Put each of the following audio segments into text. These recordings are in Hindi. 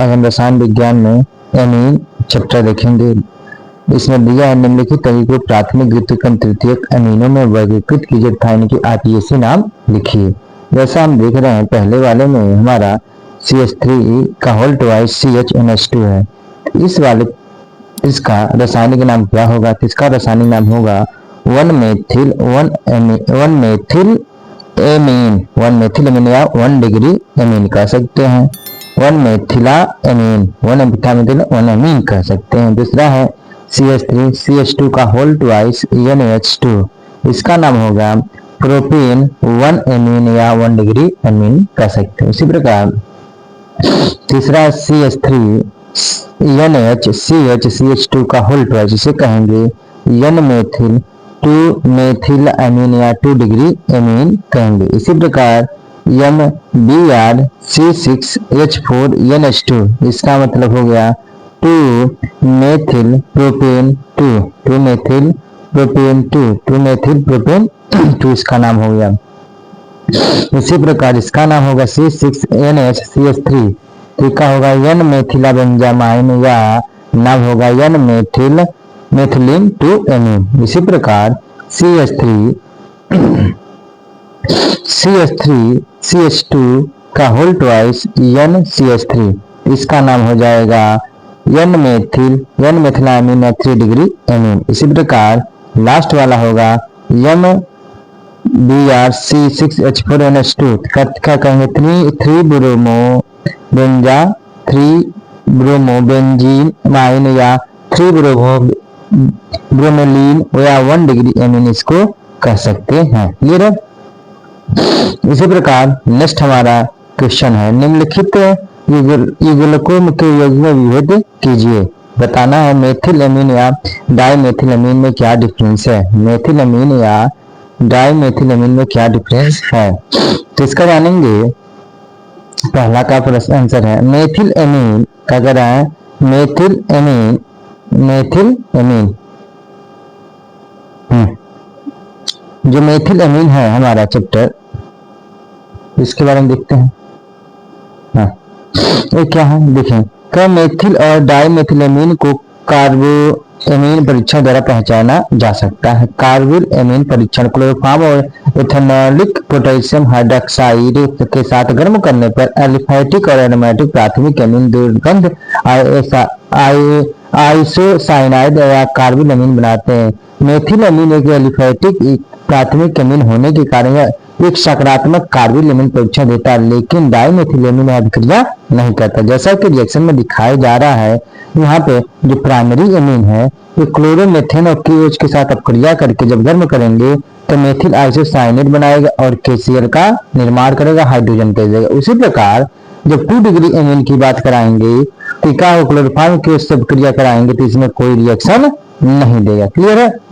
आज हम रसायन विज्ञान में एमीन चैप्टर देखेंगे। इसमें दिया है निम्नलिखित तरीकों प्राथमिक द्वितीयक तृतीयक अमीनों में वर्गीकृत कीजिए तथा इनकी आईपीएसी नाम लिखिए। जैसा हम देख रहे हैं पहले वाले में हमारा CH3 का होल ट्वाइस CHNH2 है। इसका रासायनिक नाम क्या होगा? तो इसका रासायनिक नाम होगा 1-मेथिल एमीन या 1 डिग्री एमीन कह सकते हैं। 1-मेथिला एमीन 1 एमीन कह सकते हैं। दूसरा है CH3 CH2 का होल ट्वाइस NH2, इसका नाम होगा प्रोपेन 1 एमीन या 1 डिग्री एमीन कह सकते हैं। इसी प्रकार तीसरा CH3 NHCH CH2 का होल ट्वाइस, इसे कहेंगे N-मेथिल 2 मेथिल एमीन या 2 डिग्री एमीन कहेंगे। इसी प्रकार MBr C6H4 NH2, इसका मतलब हो गया 2 मेथिल प्रोपेन 2 मेथिल प्रोपेन 2, इसका नाम हो गया। इसी प्रकार इसका नाम होगा C6NHCH3, इसका होगा N-मेथिला बेंजामाइन या नाम होगा N-मेथिलीन 2 एमीन। इसी प्रकार CH2 का होल ट्वाइस NCH3, इसका नाम हो जाएगा N-मेथिलामीन या 3 डिग्री एमीन। इसी प्रकार लास्ट वाला होगा MBr C6H4 NH2, क्या कहेंगे 3 ब्रोमोबेंजीन या 3 ब्रोमोलीन या 1 डिग्री एमीन इसको कह सकते हैं। क्लियर है? इसी प्रकार नेक्स्ट हमारा क्वेश्चन है निम्नलिखित युग्मकों के युग्म विभेद कीजिए। बताना है मेथिल एमीन या डाइमेथिल एमीन में क्या डिफरेंस है। मेथिल एमीन या डाइमेथिल एमीन में क्या डिफरेंस है, तो इसका जानेंगे। पहला का प्रश्न आंसर है मेथिल एमीन का कह रहा है मेथिल एमीन जो मेथिल एमीन है हमारा चैप्टर, इसके बारे में देखते हैं। हाँ, ये क्या है देखें। क्या मेथिल और डाइमेथिल एमीन को कार्बो एमीन परीक्षण द्वारा पहचाना जा सकता है। कार्बिल एमीन परीक्षण क्लोरोफॉर्म और इथेनॉलिक पोटेशियम हाइड्रॉक्साइड के साथ गर्म करने पर एलिफैटिक और एरोमेटिक प्राथमिक एमीन दुर्गंध आइसोसाइनाइड या कार्बिल एमीन बनाते हैं। मेथिल एमीन एक एलिफैटिक प्राथमिक एमीन होने के कारण एक सकारात्मक कार्बिल एमीन परीक्षण देता है, लेकिन डाइमेथिल एमीन अभिक्रिया नहीं करता। जैसा कि रिएक्शन में दिखाया जा रहा है, यहाँ पे जो प्राइमरी एमीन है ये क्लोरोमेथेन और KOH के साथ अभिक्रिया करके जब गर्म करेंगे तो मेथिल आइसोसाइनेट बनाएगा और KCl का निर्माण करेगा, हाइड्रोजन दे देगा। उसी प्रकार जब 2 डिग्री एमीन की बात कराएंगे तो क्या हो, क्लोरोफॉर्म के उससे अभिक्रिया कराएंगे तो इसमें कोई रिएक्शन नहीं देगा। क्लियर है?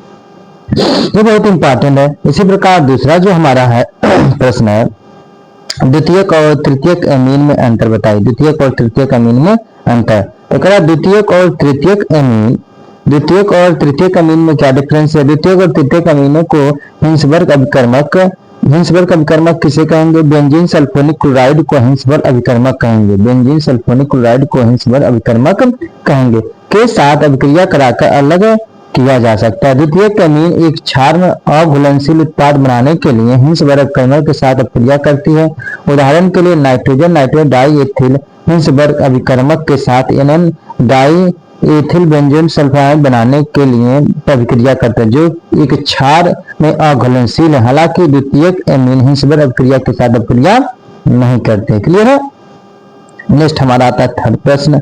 ये बहुत इंपॉर्टेंट है। इसी प्रकार दूसरा जो हमारा है प्रश्न है द्वितीयक और तृतीयक एमीन में अंतर बताइए। द्वितीयक और तृतीयक एमीन में अंतर, तो कह रहा द्वितीयक और तृतीयक एमीन में क्या डिफरेंस है। द्वितीयक और तृतीयक अमीनों को हिंसबर्ग अभिकर्मक किसे कहेंगे। बेंजीन सल्फोनिक क्लोराइड को हिंसबर्ग अभिकर्मक कहेंगे। बेंजीन सल्फोनिक क्लोराइड को हिंसबर्ग अभिकर्मक कहेंगे के साथ अभिक्रिया कराकर अलग किया जा सकता है। द्वितीयक एमीन एक क्षार में अघुलनशील उत्पाद बनाने के लिए हिंसबर्ग अभिकर्मक के साथ अभिक्रिया करती है। उदाहरण के लिए नाइट्रोजन डाइएथिल हिंसबर्ग अभिकर्मक के साथ NN डाइएथिल बेंजोन सल्फाइड बनाने के लिए अभिक्रिया करते हैं, जो एक क्षार में अघुलनशील है। हालांकि द्वितीयक एमीन हिंसबर्ग अभिक्रिया के साथ अभिक्रिया नहीं करते। क्लियर है? नेक्स्ट हमारा आता है थर्ड प्रश्न,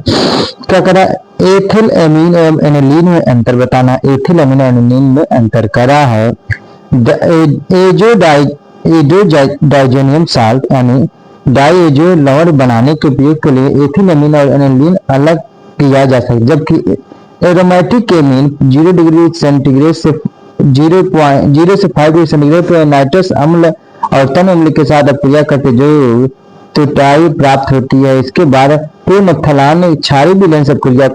क्या करा एथिल एमीन एवं एनिलीन में अंतर बताना। एथिल एमीन एनिलीन में अंतर करा है डाइजोनियम साल्ट यानी डाइएजो लवण बनाने के उपयोग के लिए एथिल एमीन और एनिलीन अलग किया जा सकता है, जबकि एरोमेटिक एमीन 0 डिग्री सेंटीग्रेड से 0 से 5 डिग्री सेंटीग्रेड पर नाइट्रस अम्ल और तन अम्ल के साथ अभिक्रिया करते जो टूटाई प्राप्त होती है। इसके बाद पूर्णफलान क्षारीय विलयन से अभिक्रिया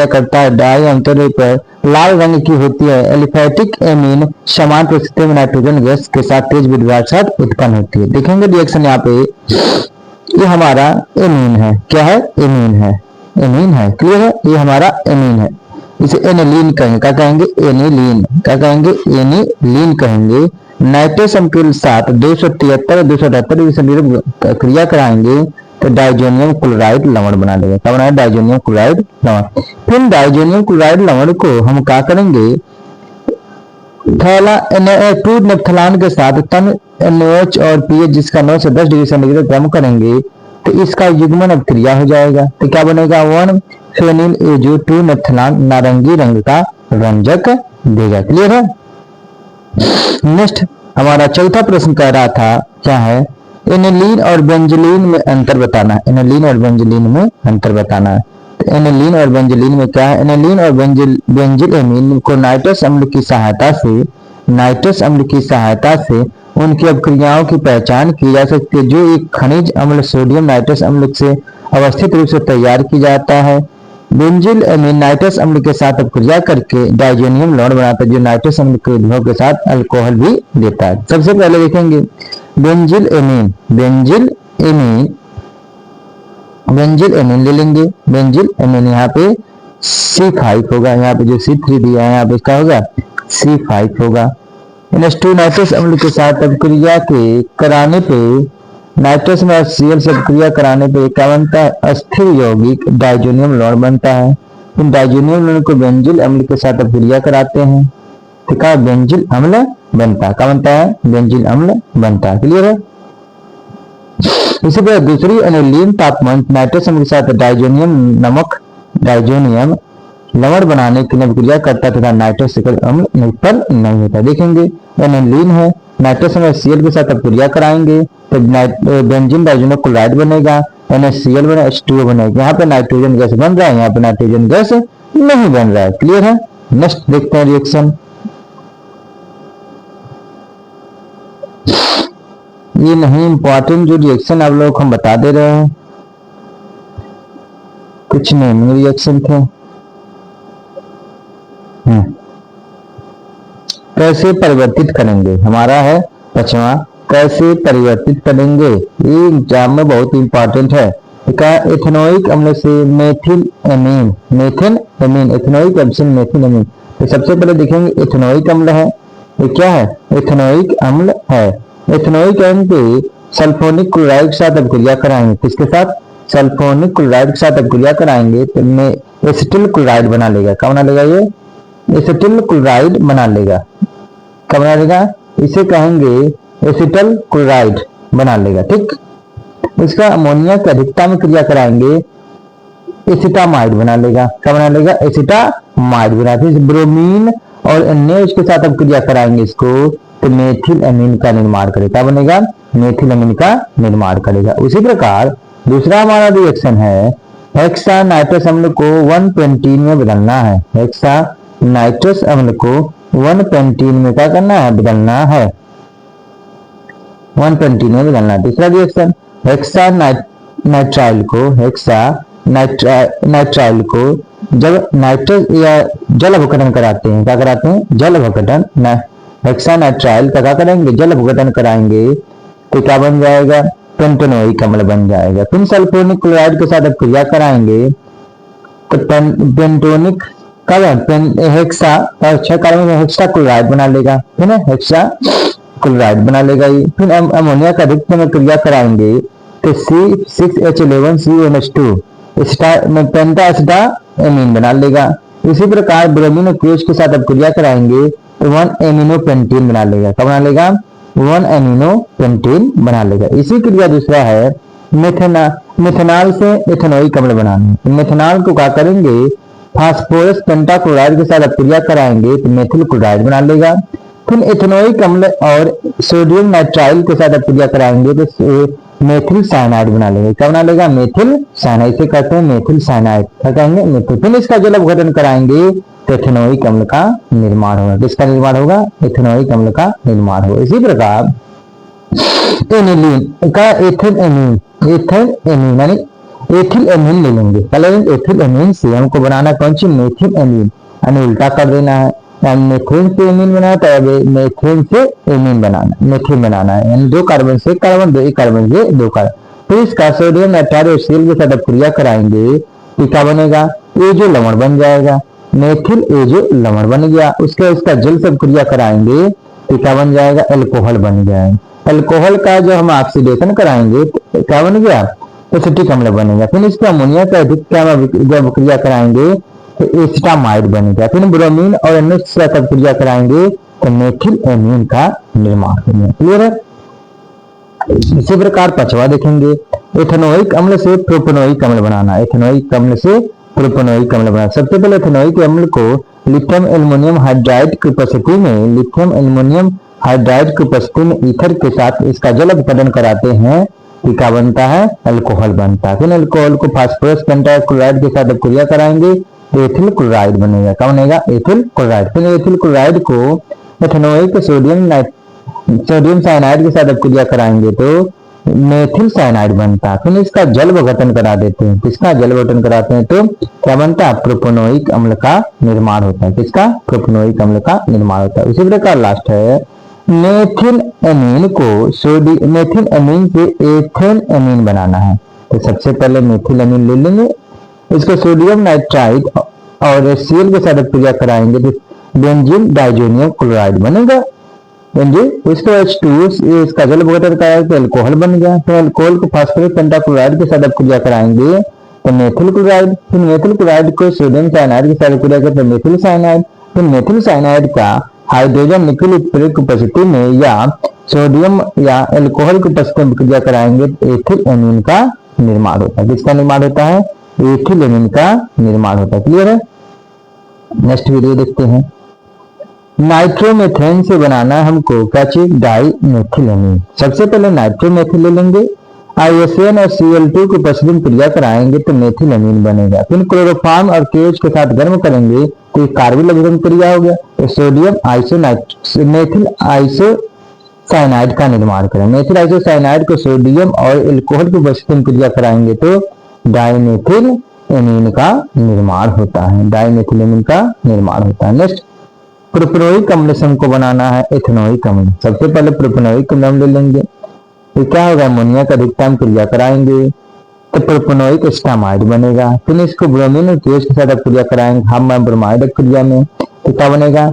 करता है। डाई आमतौर पर लाल रंग की होती है। एलिफैटिक एमीन समान परिस्थिति में नाइट्रोजन गैस के साथ तेज विद्युत उत्पन्न होती है। देखेंगे रिएक्शन यहाँ पे ये हमारा एमीन है। क्या है? एमीन है। एमीन है, क्लियर है? ये हमारा एमीन है। इसे एनिलीन कहेंगे। क्या कहेंगे? एनिलीन। क्या कहेंगे? एनिलीन कहेंगे। नाइट्रस अम्ल के साथ 273 278 क्रिया कराएंगे तो डाइजोनियम क्लोराइड लवण बना देगा। क्या बनाएगा? डाइजोनियम क्लोराइड लवण। फिर डाइजोनियम क्लोराइड लवण को हम क्या करेंगे? थैला टू नेप्थलान के साथ तन NaOH और pH जिसका 9 से 10 डिग्री सेंटीग्रेड कम करेंगे तो इसका युग्मन अब क्रिया हो जाएगा। तो क्या बनेगा? 1 फेनिल एजो 2 नेप्थलान नारंगी रंग का रंजक देगा। क्लियर है? नेक्स्ट हमारा चौथा प्रश्न कह रहा था, क्या है? एनिलीन और बेंजीलीन में अंतर बताना है। एनिलीन और बेंजीलीन में अंतर बताना है। तो एनिलीन और बेंजीलीन में क्या है? एनिलीन और बेंजिल एमीन को नाइट्रस अम्ल की सहायता से उनकी अपक्रियाओं की पहचान की जा सकती है, जो एक खनिज अम्ल सोडियम नाइट्रस अम्ल से अवस्थित रूप से तैयार की जाता है। बेंजिल एमीन नाइट्रस अम्ल के साथ अपक्रिया करके डाइजोनियम लवण बनाता है, जो नाइट्रस अम्ल के उद्भव के साथ अल्कोहल भी देता है। सबसे पहले देखेंगे बेंजिल एमीन ले लेंगे। बेंजिल एमीन यहाँ पे C5 होगा, यहाँ पे जो C3 दिया है यहाँ पे इसका होगा C5 होगा। NH2 नाइट्रस अम्ल के साथ अपक्रिया के कराने पे नाइट्रस में HCl से अपक्रिया कराने पे क्या बनता है? अस्थिर यौगिक डाइजोनियम लवण बनता है। इन डाइजोनियम लवण को बेंजिल अम्ल के साथ अपक्रिया कराते हैं तो क्या बेंजिल अम्ल बनता है। क्या बनता है? बेंजिल अम्ल बनता है। क्लियर है? इसी तरह दूसरी एनिलीन तापमान नाइट्रस अम्ल के साथ डाइजोनियम लवण बनाने की अपक्रिया करता तथा नाइट्रस अम्ल उत्पन्न नहीं होता। देखेंगे एनिलीन है, नाइट्रस अम्ल HCl के साथ अपक्रिया कराएंगे तो बेंजीन डाइजोनियम क्लोराइड बनेगा, NaCl बनेगा, H2O बनेगा। यहाँ पे नाइट्रोजन गैस बन रहा है, यहाँ पे नाइट्रोजन गैस नहीं बन रहा है। क्लियर है? नेक्स्ट देखते हैं रिएक्शन। ये नहीं इंपॉर्टेंट जो रिएक्शन आप लोग हम बता दे रहे हैं, कुछ नेमिंग रिएक्शन थे। कैसे परिवर्तित करेंगे? हमारा है पांचवा, कैसे परिवर्तित करेंगे? ये एग्जाम में बहुत इंपॉर्टेंट है। एथेनोइक अम्ल से मेथिल एमीन, एथेनोइक अम्ल से मेथिल एमीन। तो सबसे पहले देखेंगे एथेनोइक अम्ल है। ये क्या है? एथेनोइक अम्ल है। एथेनोइक अम्ल पे सल्फोनिक क्लोराइड के साथ अपक्रिया कराएंगे। किसके साथ? सल्फोनिक क्लोराइड के साथ अपक्रिया कराएंगे तो एसिटिल क्लोराइड बना लेगा। क्या बना लेगा? ये एसिटिल क्लोराइड बना लेगा। क्या बना लेगा? इसे कहेंगे एसिटल क्लोराइड बना लेगा। ठीक, इसका अमोनिया की अधिकता में क्रिया कराएंगे एसिटामाइड बना लेगा। क्या बना लेगा? एसिटामाइड बना। फिर ब्रोमीन और NaOH के साथ अब क्रिया कराएंगे इसको तो मेथिल एमीन का निर्माण करेगा। क्या बनेगा? मेथिल एमीन का निर्माण करेगा। उसी प्रकार दूसरा हमारा रिएक्शन है हेक्सा नाइट्रस अम्ल को 1 में बदलना है। हेक्सा नाइट्रस अम्ल को 1 में क्या करना है? बदलना है। 1 में बदलना है। दूसरा रिएक्शन हेक्सा नाइट्राइल को जब नाइट्रस या जल अपघटन कराते हैं, क्या कराते हैं? जल अपघटन। हेक्सा नाइट्राइल का क्या करेंगे? जल अपघटन कराएंगे तो क्या बन जाएगा? पेंटेनोइक अम्ल बन जाएगा। फिर सल्फोनिक क्लोराइड के साथ क्रिया कराएंगे तो Pentonic hexa carbon hexa chloride बना लेगा। है ना? हेक्सा क्लोराइड बना लेगा ये। फिर अमोनिया का अधिकतम में क्रिया कराएंगे तो C6H11CONH2 पेंटाएसिटा एमीन बना लेगा। इसी प्रकार ब्रोमीन और क्लोज के साथ अब क्रिया कराएंगे तो 1-एमिनोपेंटीन बना लेगा। क्या बना लेगा? 1-एमिनोपेंटीन बना लेगा। इसी क्रिया दूसरा है मेथेनॉल से एथेनोइक अम्ल बनाना। मेथेनॉल को क्या करेंगे? फास्फोरस पेंटाक्लोराइड के साथ क्रिया कराएंगे तो मेथिल क्लोराइड बना लेगा। फिर एथेनोइक अम्ल और सोडियम नाइट्राइल के साथ क्रिया कराएंगे तो मेथिल साइनाइड बना लेगा। क्या बना लेगा? Methyl cyanide. से कहते हैं मेथिल साइनाइड। क्या कहेंगे? मेथिल। फिर इसका जल अपघटन कराएंगे तो एथेनोइक अम्ल का निर्माण होगा। किसका निर्माण होगा? एथेनोइक अम्ल का निर्माण होगा। इसी प्रकार एनिलीन का एथिल एमीन यानी एथिल एमीन ले लेंगे। एथिल एमीन से हमको बनाना कौन सी? मेथिल एमीन, यानी उल्टा कर देना है। मेथेन से एमीन बनाना तो अब मेथेन से एमीन बनाना, मेथिल बनाना है। यानी 2 कार्बन से 1 कार्बन, 2 कार्बन से 2 कार्बन। फिर इसका सोडियम नाइट्राइड और सीएल के साथ क्रिया कराएंगे तो क्या बनेगा, ये जो लवण बन जाएगा, मेथिल ये जो लवण बन गया, उसके इसका जल से क्रिया कराएंगे तो क्या बन जाएगा, एल्कोहल बन जाएगा। एल्कोहल का जो हम ऑक्सीडेशन कराएंगे तो क्या बन गया, एसिटिक अम्ल बनेगा। फिर इसका अमोनिया का अधिक जब क्रिया कराएंगे तो एसिटामाइड बनेगा। फिर ब्रोमीन और अन्य क्रिया कराएंगे तो मेथिल एमीन का निर्माण होगा। क्लियर है। इसी प्रकार पांचवा देखेंगे, एथेनोइक अम्ल से प्रोपेनोइक अम्ल बनाना। एथेनोइक अम्ल से प्रोपेनोइक अम्ल बनाना। सबसे पहले एथेनोइक अम्ल को लिथियम एल्युमिनियम हाइड्राइड की उपस्थिति में ईथर के साथ इसका जल उत्पादन कराते हैं, क्या बनता है, अल्कोहल बनता है। फिर अल्कोहल को फास्फोरस पेंटाक्लोराइड के साथ क्रिया कराएंगे तो एथिल क्लोराइड बनेगा। क्या बनेगा, एथिल क्लोराइड। फिर एथिल क्लोराइड को एथेनोइक सोडियम साइनाइड के साथ क्रिया कराएंगे तो मेथिल साइनाइड बनता है। फिर इसका जल विघटन करा देते हैं। किसका जल विघटन कराते हैं तो क्या बनता है, प्रोपेनोइक अम्ल का निर्माण होता है। किसका, प्रोपेनोइक अम्ल का निर्माण होता है। उसी प्रकार लास्ट है, मेथिल एमीन से एथेन एमीन बनाना है। तो सबसे पहले मेथिल एमीन ले लेंगे, इसको सोडियम नाइट्राइड और सीएल के साथ क्रिया कराएंगे तो बेंजीन डाइजोनियम क्लोराइड बनेगा। इसको H2 इसका जल विघटन कराएंगे तो अल्कोहल बन गया। तो अल्कोहल को फास्फोरस पेंटाक्लोराइड के साथ क्रिया कराएंगे तो मेथिल क्लोराइड। फिर मेथिल क्लोराइड को सोडियम साइनाइड के साथ क्रिया करते हैं मेथिल साइनाइड। फिर मेथिल साइनाइड का हाइड्रोजन निकल उत्प्रेरक की उपस्थिति में या सोडियम या अल्कोहल की उपस्थिति में क्रिया कराएंगे तो एथिल एमीन का निर्माण होता है। किसका निर्माण होता है, एथिल एमीन का निर्माण होता है। क्लियर है। नेक्स्ट वीडियो देखते हैं। नाइट्रोमेथेन से बनाना है हमको क्या चीज, डाई मेथिल एमीन। सबसे पहले नाइट्रोमेथिल ले लेंगे, ISN और Cl2 की उपस्थिति में क्रिया कराएंगे तो मेथिल एमीन बनेगा। फिर क्लोरोफॉर्म और KH के साथ गर्म करेंगे तो कार्बन लघुगम क्रिया हो गया तो सोडियम मेथिल आइसोसाइनाइड का निर्माण करें। मेथिल आइसोसाइनाइड को सोडियम और अल्कोहल की उपस्थिति में क्रिया कराएंगे तो डाइमेथिल एमीन का निर्माण होता है। डाइमेथिल एमीन का निर्माण होता है। नेक्स्ट, प्रोपेनोइक अम्ल से हमको बनाना है एथेनोइक अम्ल। सबसे पहले प्रोपेनोइक अम्ल ले लेंगे तो क्या होगा, अमोनिया का अधिकतम क्रिया कराएंगे तो प्रोपेनोइक एस्टामाइड बनेगा। फिर इसको ब्रोमीन और केएच के साथ क्रिया कराएंगे हम ब्रोमाइड क्रिया में तो क्या बनेगा,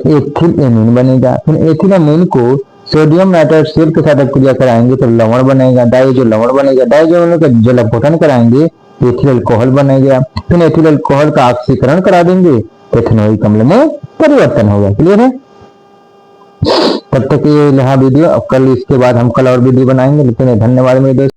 एथिल एमीन बनेगा। फिर एथिल एमीन को सोडियम नाइट्राइड सीएल के साथ क्रिया कराएंगे तो लवण बनेगा। डाई लवण बनेगा। डाइजोनियम का जल अपघटन कराएंगे एथिल अल्कोहल बनेगा। फिर एथिल अल्कोहल का ऑक्सीकरण करा देंगे तो एथेनोइक अम्ल में परिवर्तन होगा। क्लियर है। तब तक ये रहा वीडियो। अब कल इसके बाद हम कल और वीडियो बनाएंगे। लेकिन धन्यवाद मेरे दोस्त।